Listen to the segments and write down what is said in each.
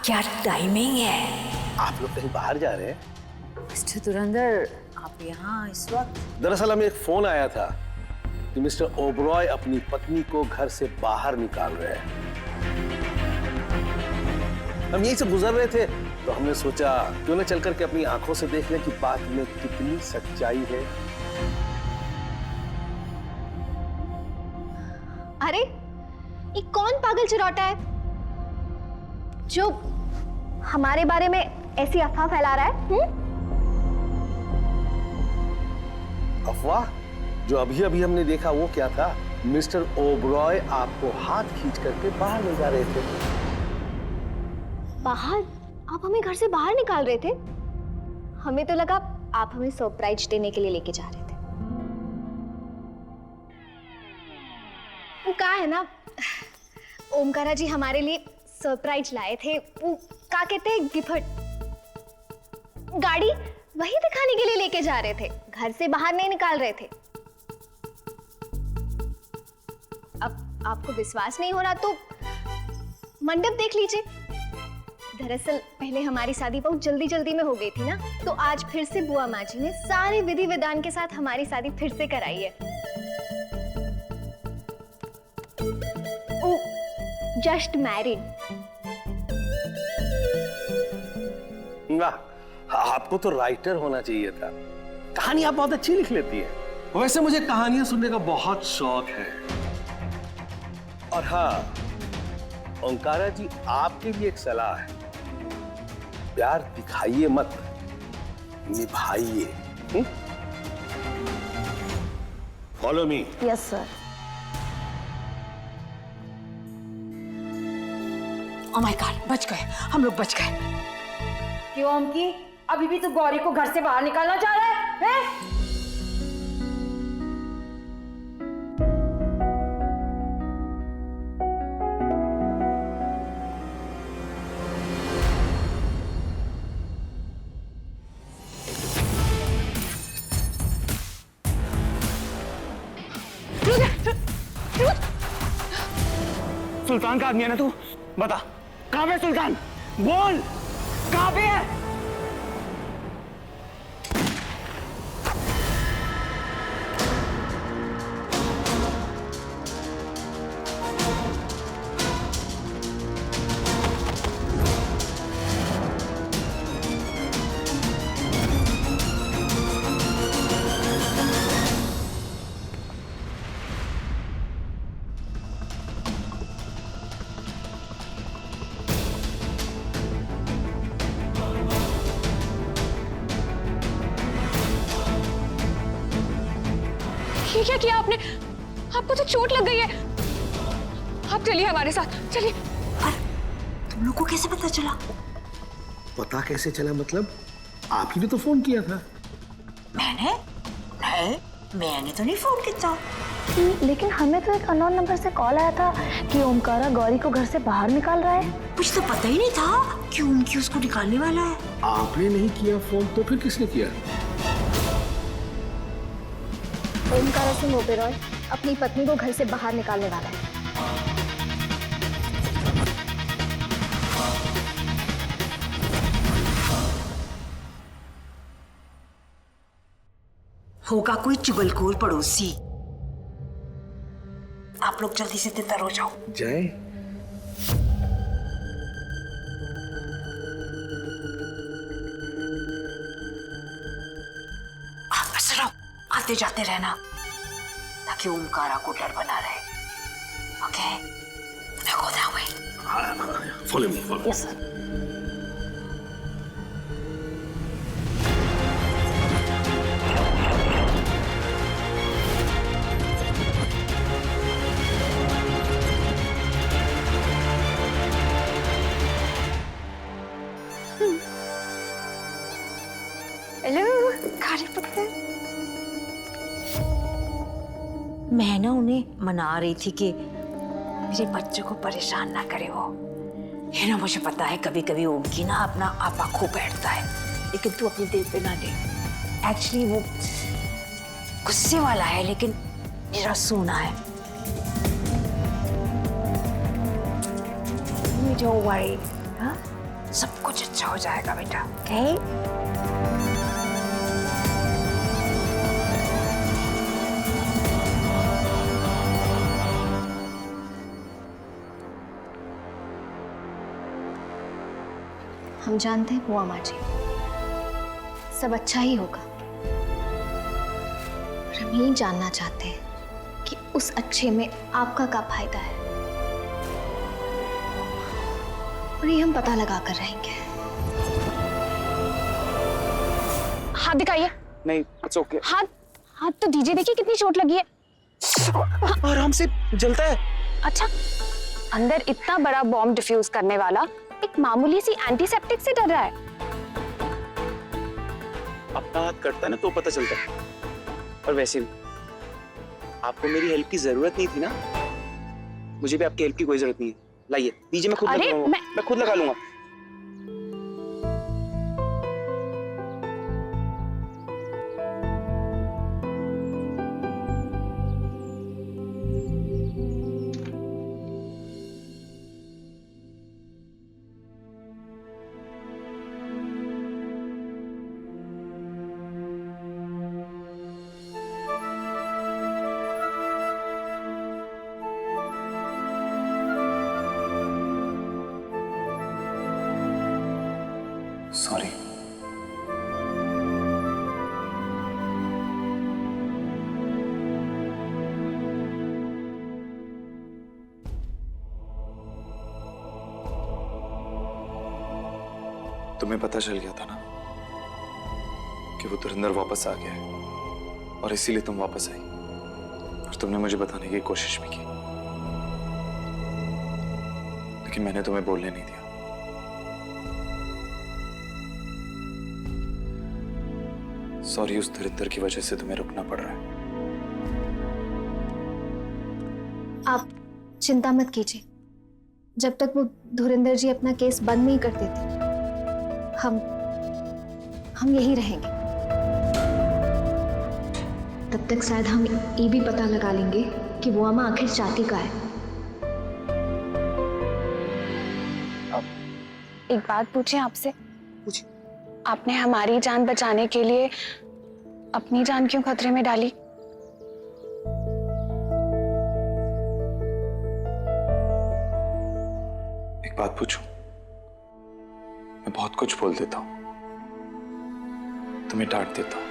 क्या टाइमिंग है? आप लोग कहीं बाहर जा रहे हैं? मिस्टर धुरंधर, आप यहाँ इस वक्त? दरअसल हमें एक फोन आया था कि मिस्टर ओबरॉय अपनी पत्नी को घर से बाहर निकाल रहे हैं। हम यहीं से गुजर रहे थे तो हमने सोचा क्यों न चल करके अपनी आंखों से देख लें कि बात में कितनी सच्चाई है। अरे ये कौन पागल चिरौटा है जो हमारे बारे में ऐसी अफवाह फैला रहा है? अफवाह? जो अभी अभी हमने देखा वो क्या था? मिस्टर ओबरॉय आपको हाथ खींच करके बाहर ले जा रहे थे। बाहर? आप हमें घर से बाहर निकाल रहे थे? हमें तो लगा आप हमें सरप्राइज देने के लिए लेके जा रहे थे। वो कहा है ना, ओमकारा जी हमारे लिए सरप्राइज लाए थे। वो क्या कहते हैं, गिफ्ट गाड़ी, वही दिखाने के लिए लेके जा रहे थे, घर से बाहर नहीं निकाल रहे थे। अब आपको विश्वास नहीं हो रहा तो मंडप देख लीजिए। दरअसल पहले हमारी शादी बहुत जल्दी जल्दी में हो गई थी ना, तो आज फिर से बुआ माँ जी ने सारे विधि विधान के साथ हमारी शादी फिर से कराई है। Just married. वाह, आपको तो राइटर होना चाहिए था। कहानी आप बहुत अच्छी लिख लेती है। वैसे मुझे कहानियां सुनने का बहुत शौक है। और हाँ ओंकारा जी, आपके लिए एक सलाह है, प्यार दिखाइए मत, निभाइए। Follow me. Yes sir. Oh my god, बच गए, हम लोग बच गए। क्यों ओमकी, अभी भी तू गौरी को घर से बाहर निकालना चाह रहा है? सुल्तान का आदमी है ना तू? बता कहां पे सुल्तान? बोल कहां पे है? ये क्या किया आपने? आपको तो चोट लग गई है। आप चलिए हमारे साथ, चलिए। तुम लोग को कैसे पता चला? पता कैसे चला मतलब? आप ही ने तो फोन किया था। मैंने? नहीं, मैंने तो नहीं फोन किया। लेकिन हमें तो एक अननोन नंबर से कॉल आया था कि ओमकारा गौरी को घर से बाहर निकाल रहा है। कुछ तो पता ही नहीं था कि उनकी उसको निकालने वाला है। आपने नहीं किया फोन तो फिर किसने किया? ओमकारा सिंह ओबेरॉय अपनी पत्नी को घर से बाहर निकालने वाला है। होगा कोई चुगलखोर पड़ोसी। आप लोग जल्दी से तितर हो जाओ। जय, आप बस रहो, आते जाते रहना ताकि ओमकारा को डर बना रहे। ओके? मैं go that way. Follow me, follow. Yes sir. Hello काले पत्ते। मैं ना उन्हें मना रही थी कि मेरे बच्चे को परेशान ना करे वो। है ना, मुझे पता है कभी कभी ओमकी ना अपना आपा खो बैठता है, लेकिन तू अपनी दिल पे ना ले। एक्चुअली वो गुस्से वाला है लेकिन मेरा सोना है। Don't worry, हाँ? सब कुछ अच्छा हो जाएगा बेटा। ओके? हम जानते हैं बुआ माँ जी, सब अच्छा ही होगा। पर हम यही जानना चाहते हैं कि उस अच्छे में आपका क्या फायदा है, और ये हम पता लगा कर रहेंगे। हाथ दिखाइए। नहीं, इट्स ओके। हाथ हाथ तो दीजिए, देखिए कितनी चोट लगी है। आराम से, जलता है। अच्छा, अंदर इतना बड़ा बॉम्ब डिफ्यूज करने वाला एक मामूली सी एंटीसेप्टिक से डर रहा है। अपना हाथ कटता है ना तो पता चलता है। और वैसे भी आपको मेरी हेल्प की जरूरत नहीं थी ना, मुझे भी आपकी हेल्प की कोई जरूरत नहीं है। लाइए, दीजिए, मैं खुद अरे, लगा लूंगा। मैं खुद लगा लूंगा। सॉरी। तुम्हें पता चल गया था ना कि वो धुरंधर वापस आ गया है, और इसीलिए तुम वापस आई, और तुमने मुझे बताने की कोशिश भी की, लेकिन मैंने तुम्हें बोलने नहीं दिया। सॉरी, उस धुरंधर की वजह से तुम्हें रुकना पड़ रहा है। आप चिंता मत कीजिए, जब तक वो धुरंधर जी अपना केस बंद नहीं कर देते, हम यही रहेंगे। तब तक शायद हम ये भी पता लगा लेंगे कि बुआ माँ आखिर चाहती का है। एक बात पूछें आपसे? आपने हमारी जान बचाने के लिए अपनी जान क्यों खतरे में डाली? एक बात पूछूं? मैं बहुत कुछ बोल देता हूं, तुम्हें डांट देता हूं,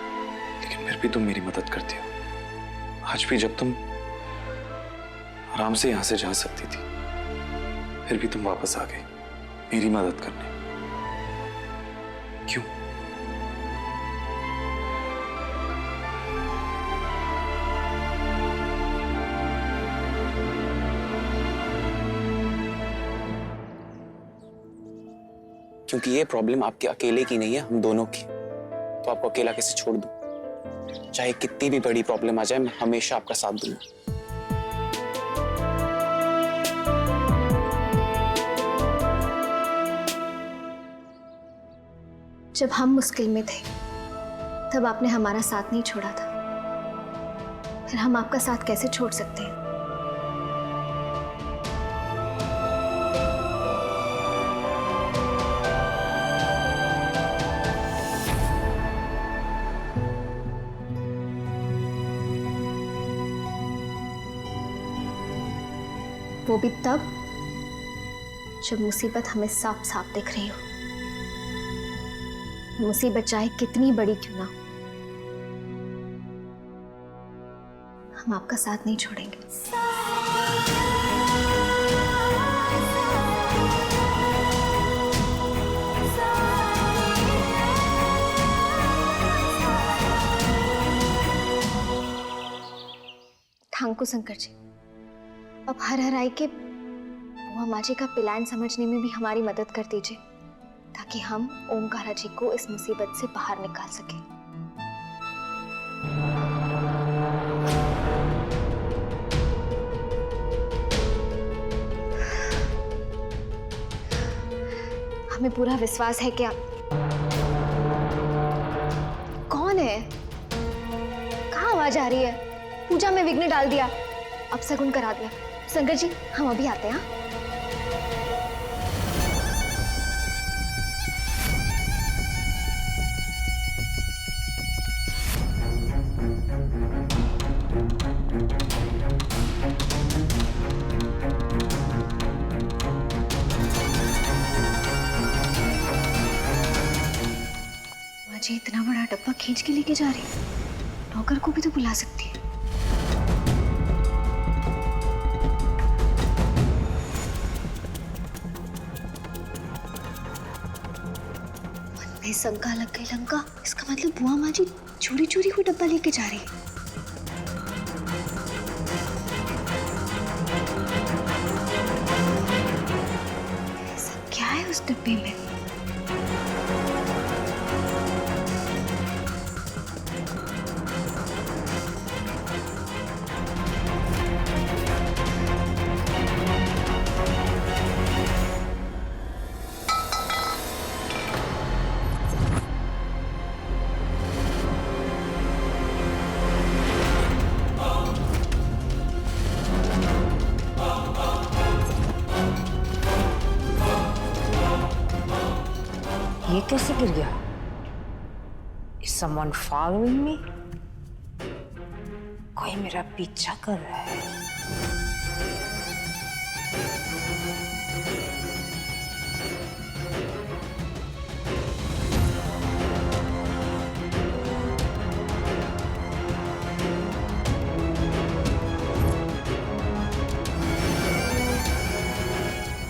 लेकिन फिर भी तुम मेरी मदद करती हो। आज भी जब तुम आराम से यहां से जा सकती थी, फिर भी तुम वापस आ गई मेरी मदद करने। क्यों? क्योंकि ये प्रॉब्लम आपके अकेले की नहीं है, हम दोनों की। तो आपको अकेला कैसे छोड़ दूं? चाहे कितनी भी बड़ी प्रॉब्लम आ जाए, मैं हमेशा आपका साथ दूंगा। जब हम मुश्किल में थे, तब आपने हमारा साथ नहीं छोड़ा था, फिर हम आपका साथ कैसे छोड़ सकते हैं? वो भी तब जब मुसीबत हमें साफ साफ दिख रही हो। मुसीबत चाहे कितनी बड़ी क्यों ना, हम आपका साथ नहीं छोड़ेंगे। Thank you Shankar ji. अब हर आई के बुआ माँ जी का प्लान समझने में भी हमारी मदद कर दीजिए, ताकि हम ओमकारा जी को इस मुसीबत से बाहर निकाल सकें। हमें पूरा विश्वास है कि कौन है? कहाँ आवाज आ रही है? पूजा में विघ्न डाल दिया, अब शगुन करा दिया। शंकर जी, हम अभी आते हैं। हाँ? जी इतना बड़ा डब्बा खींच के लेके जा रही है, नौकर को भी तो बुला सकती है। मन में शंका लग गई लंका, इसका मतलब बुआ माँ जी चोरी चोरी वो डब्बा लेके जा रही है। ऐसा क्या है उस डब्बे में? ये कैसे गिर गया? Is someone following me? कोई मेरा पीछा कर रहा है।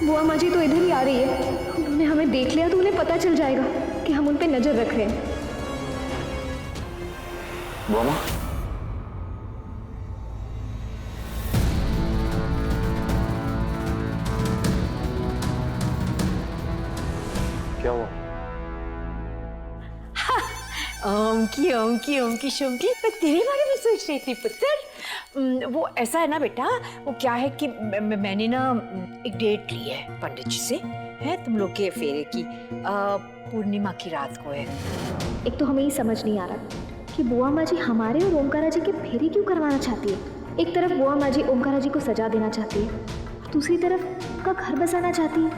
बुआ माँ जी तो इधर ही आ रही है। उन्होंने हमें देख लिया तो उन्हें पता चल जाएगा कि हम उन पे नजर रख रहे हैं। बुआ माँ, क्या हुआ? ओमकी शोमकी, मैं तेरे बारे में सोच रही थी पुत्र। वो ऐसा है ना बेटा, वो क्या है कि मैंने ना एक डेट ली है पंडित जी से, है तुम लोग के फेरे की, पूर्णिमा की रात को है। एक तो हमें ये समझ नहीं आ रहा कि बुआ माँ जी हमारे और ओमकारा जी के फेरे क्यों करवाना चाहती है। एक तरफ बुआ माँ जी ओमकारा जी को सजा देना चाहती है, दूसरी तरफ उनका घर बसाना चाहती है।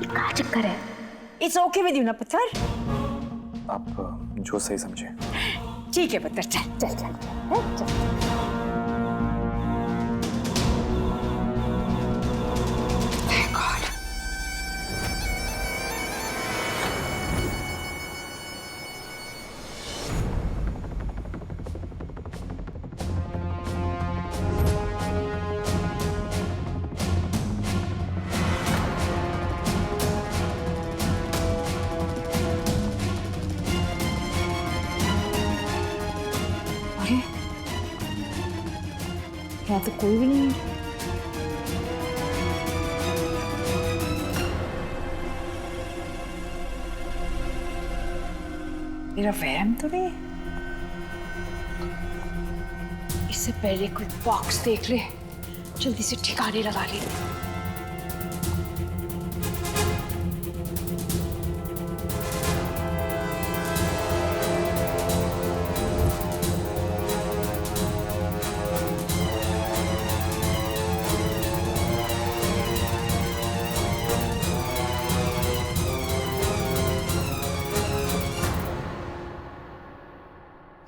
ये क्या चक्कर है? इट्स ओके विद यू ना पुत्र? आप जो सही समझे। ठीक है पुत्र, चल चल चल, चल। Thank God. यहाँ तो कोई भी नहीं है। मेरा वहम तो नहीं है? इससे पहले कोई बॉक्स देख ले, जल्दी से ठिकाने लगा ले।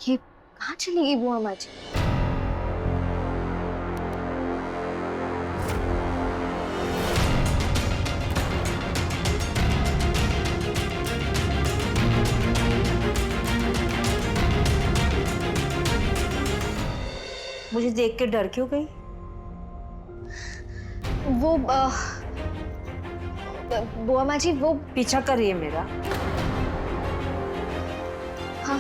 ये कहाँ चली गई बुआ माँ जी? मुझे देख के डर क्यों गई? वो बुआ माँ जी वो पीछा कर रही है मेरा। हाँ,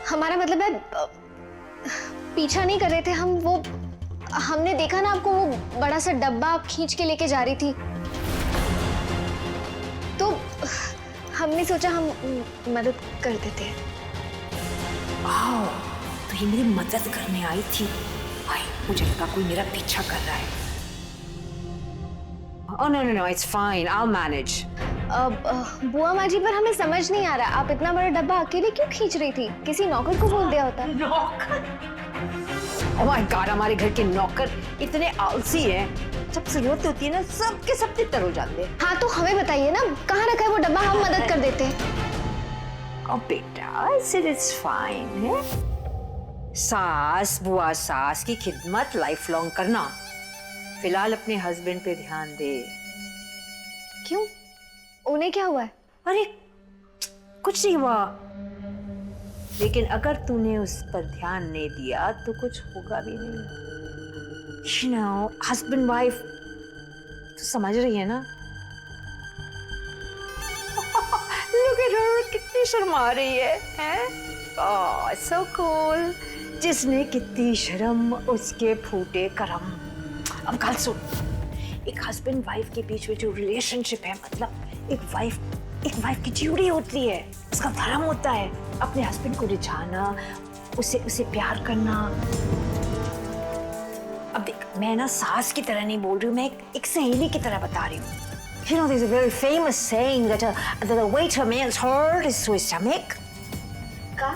हमारा मतलब है पीछा नहीं कर रहे थे हम। वो हमने देखा ना आपको, वो बड़ा सा डब्बा आप खींच के लेके जा रही थी, तो हमने सोचा हम मदद कर देते हैं। आओ, तो ये मेरी मदद करने आई थी। भाई मुझे लगा कोई मेरा पीछा कर रहा है। Oh no no no, it's fine, I'll manage. बुआ माँ जी, पर हमें समझ नहीं आ रहा, आप इतना बड़ा डब्बा अकेले क्यों खींच रही थी? किसी नौकर को बोल दिया होता। नौकर? Oh my God, हमारे घर के नौकर इतने आलसी हैं, जब जरूरत होती है ना सबके सब तितर हो जाते हैं। हाँ तो हमें बताइए ना, कहाँ रखा है वो डब्बा, हम मदद कर देते हैं। Oh बेटा, it's fine है। सास बुआ सास की खिदमत लाइफ लॉन्ग करना। फिलहाल अपने हस्बैंड पे ध्यान दे। क्यों? उन्हें क्या हुआ है? अरे कुछ नहीं हुआ, लेकिन अगर तूने उस पर ध्यान नहीं दिया तो कुछ होगा भी नहीं। You know, husband wife, तो समझ रही है ना? Look at her, कितनी शर्मा रही है, हैं? Oh, so cool. जिसने कितनी शर्म उसके फूटे करम। अब गल सुन, एक हस्बैंड वाइफ के बीच में जो रिलेशनशिप है, मतलब एक वाइफ की ड्यूटी होती है, उसका धर्म होता है अपने हस्बैंड को रिझाना, उसे प्यार करना। अब देख, मैं ना सास की तरह नहीं बोल रही हूँ, मैं एक सहेली की तरह बता रही हूँ। You know, there's a very famous saying that the way to a man's heart is through his stomach. का?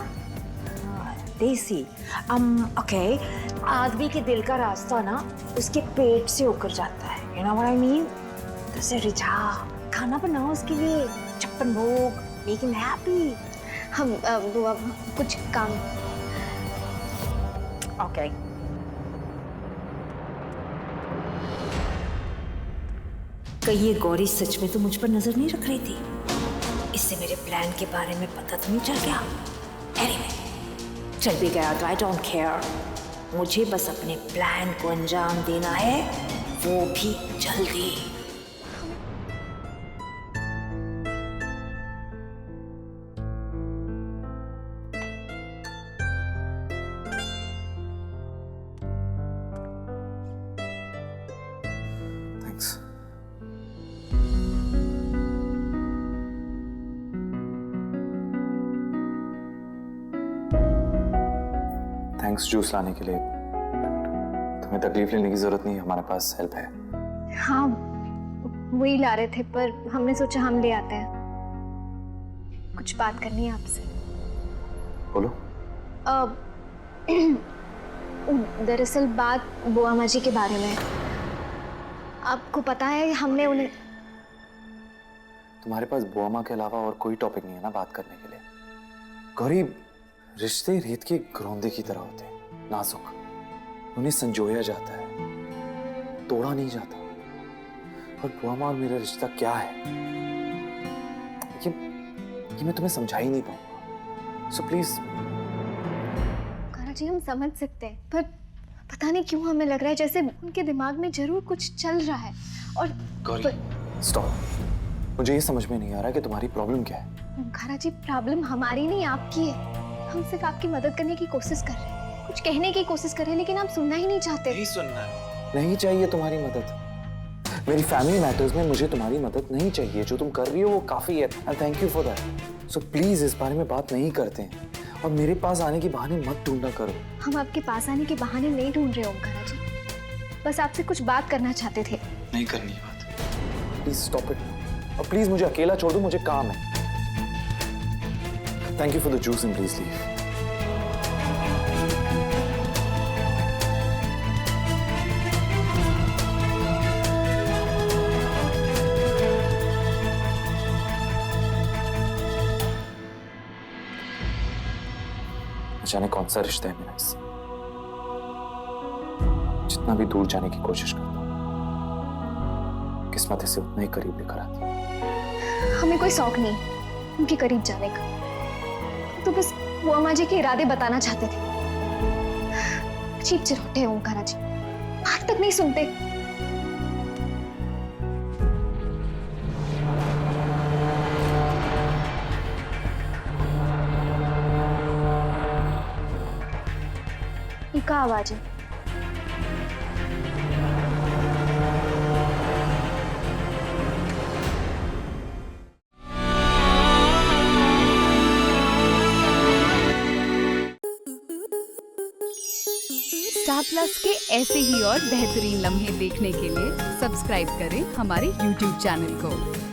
देसी। Okay, आदमी के दिल का रास्ता ना उसके पेट से होकर जाता है। You know what I mean? तो उसे रिझा, खाना बनाओ उसके लिए, छप्पन भोग, make him happy. हम बुआ कुछ काम। Okay. कहीं ये गौरी सच में तो मुझ पर नजर नहीं रख रही थी? इससे मेरे प्लान के बारे में पता तो नहीं चल गया? Anyway, चल भी गया तो I don't care. मुझे बस अपने प्लान को अंजाम देना है, वो भी जल्दी। थैंक्स। थैंक्स जूस लाने के लिए। तुम्हें तकलीफ लेने की जरूरत नहीं है, हमारे पास हेल्प है। हाँ, वही ला रहे थे, पर हमने सोचा हम ले आते हैं। कुछ बात करनी है आपसे। बोलो। दरअसल बात बुआ माँ जी के बारे में। आपको पता है हमने उन्हें। तुम्हारे पास बुआ माँ के अलावा और कोई टॉपिक नहीं है ना बात करने के लिए? गौरी, रिश्ते रेत के घरौंदे की तरह होते हैं, नाजुक। उन्हें संजोया जाता है, तोड़ा नहीं जाता। और बुआ माँ और मेरा रिश्ता क्या है, ये मैं तुम्हें समझा ही नहीं पाऊंगा। So please. कारा जी, हम समझ सकते हैं, पर पता नहीं क्यों हमें लग रहा है जैसे उनके दिमाग में जरूर कुछ चल रहा है। और गौरी, स्टॉप। मुझे ये समझ में नहीं आ रहा कि तुम्हारी प्रॉब्लम क्या है। कारा जी, प्रॉब्लम हमारी नहीं, आपकी है। हम सिर्फ आपकी मदद करने की कोशिश कर रहे हैं, कुछ कहने की कोशिश कर रहे हैं, लेकिन आप सुनना ही नहीं चाहते। नहीं सुनना है। नहीं चाहिए तुम्हारी मदद। मेरी फैमिली मैटर्स में मुझे तुम्हारी मदद नहीं चाहिए। जो तुम कर रही हो वो काफी है, and thank you for that. So please इस बारे में बात नहीं करते हैं, और मेरे पास आने के बहाने मत ढूंढा करो। हम आपके पास आने के बहाने नहीं ढूंढ रहे ओंकारा जी, बस आपसे कुछ बात करना चाहते थे। नहीं करनी है बात। प्लीज स्टॉप इट, और प्लीज मुझे अकेला छोड़ दो, मुझे काम है। Thank you for the juice and please leave. जाने कौन सा रिश्ता है मेरा इससे। जितना भी दूर जाने की कोशिश करता हूं, किस्मत इसे उतना ही करीब लेकर आती है। हमें कोई शौक नहीं उनके करीब जाने का, तो बस बुआ माँ जी के इरादे बताना चाहते थे। अजीब चिरौटे हैं ओंकारा जी, बात तक नहीं सुनते। ये क्या आवाज है? स्टार प्लस के ऐसे ही और बेहतरीन लम्हे देखने के लिए सब्सक्राइब करें हमारे YouTube चैनल को।